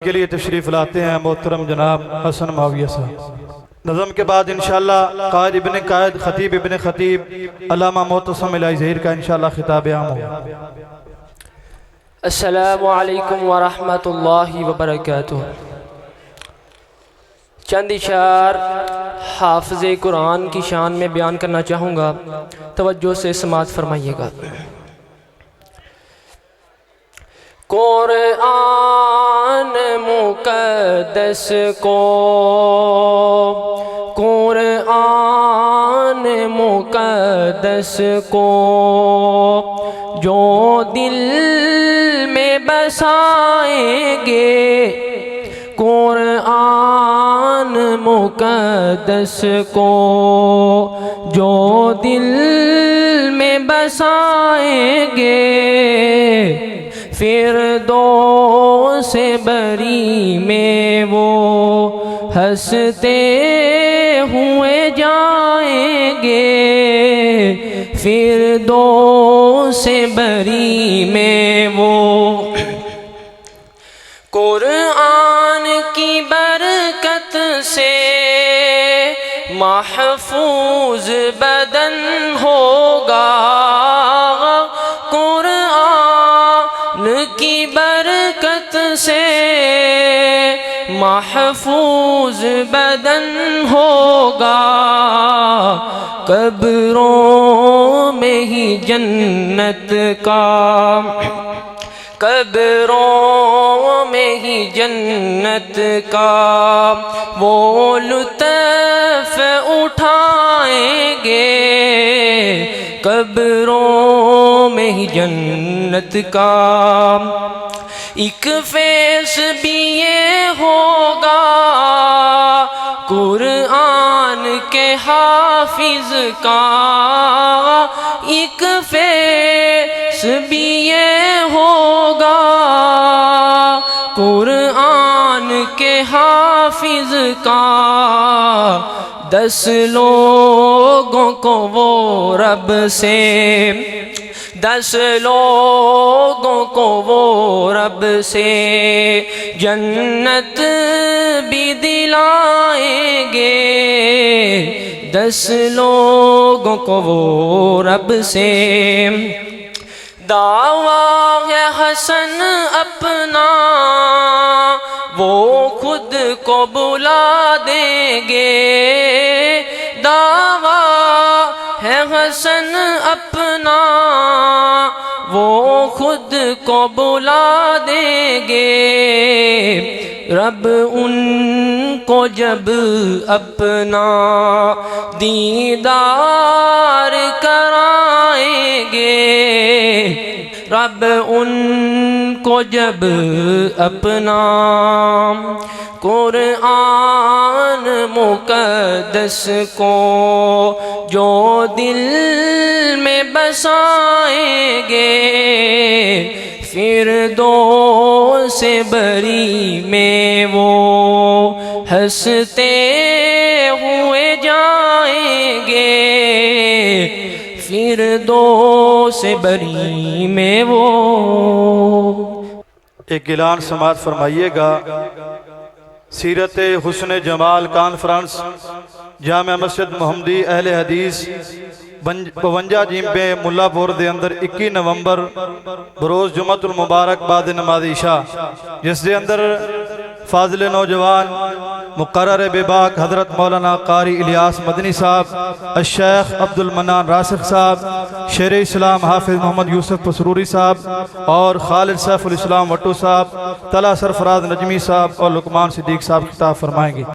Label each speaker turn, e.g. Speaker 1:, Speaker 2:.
Speaker 1: کے لیے تشریف لاتے ہیں محترم جناب حسن معاویہ صاحب۔ نظم کے بعد انشاءاللہ قائد ابن قائد خطیب ابن خطیب علامہ معتصم الہی ظہیر کا انشاءاللہ خطاب عام ہوگا۔
Speaker 2: السلام علیکم ورحمۃ اللہ وبرکاتہ۔ چند اشعار حافظ قرآن کی شان میں بیان کرنا چاہوں گا، توجہ سے سماعت فرمائیے گا۔ قرآن مقدس کو، قرآن مقدس کو جو دل میں بسائیں گے، قرآن مقدس کو جو دل میں بسائیں گے، فردوس بری میں وہ ہنستے ہوئے جائیں گے، فردوس بری میں وہ قرآن کی برکت سے محفوظ بدن ہوگا، قرآن کی برکت سے محفوظ بدن ہوگا، قبروں میں ہی جنت کا، قبروں میں ہی جنت کا وہ لطف اٹھائیں گے، قبروں میں ہی جنت کا ایک فیض بھی یہ ہوگا، قرآن کے حافظ کا ایک فیض بھی یہ ہوگا، قرآن کے حافظ کا 10 لوگوں کو وہ رب سے، 10 لوگوں کو وہ رب سے جنت بھی دلائیں گے، 10 لوگوں کو وہ رب سے دعویٰ ہے حسن اپنا وہ خود کو بلا دیں گے، دعویٰ ہے حسن اپنا وہ خود کو بلا دیں گے، رب ان کو جب اپنا دیدار کرائیں گے، رب ان کو جب اپنا قرآن مقدس کو جو دل میں بسائیں گے، فردوس بری میں وہ ہنستے ہوئے جائیں گے، فردوس بری میں وہ۔
Speaker 1: ایک اعلان سماعت فرمائیے گا۔ سیرت حسن جمال کانفرنس جامع مسجد محمدی اہل حدیث 52 جیم پہ ملا پور دے اندر 21 نومبر بروز جمعۃ المبارک بعد نماز عشاء، جس دے اندر فاضل نوجوان مقرر بے باک حضرت مولانا قاری الیاس مدنی صاحب، الشیخ عبد المنان راسخ صاحب، شیر اسلام حافظ محمد یوسف پسروری صاحب اور خالد سیف الاسلام وٹو صاحب، طلعت سرفراز نجمی صاحب اور لقمان صدیق صاحب خطاب فرمائیں گے۔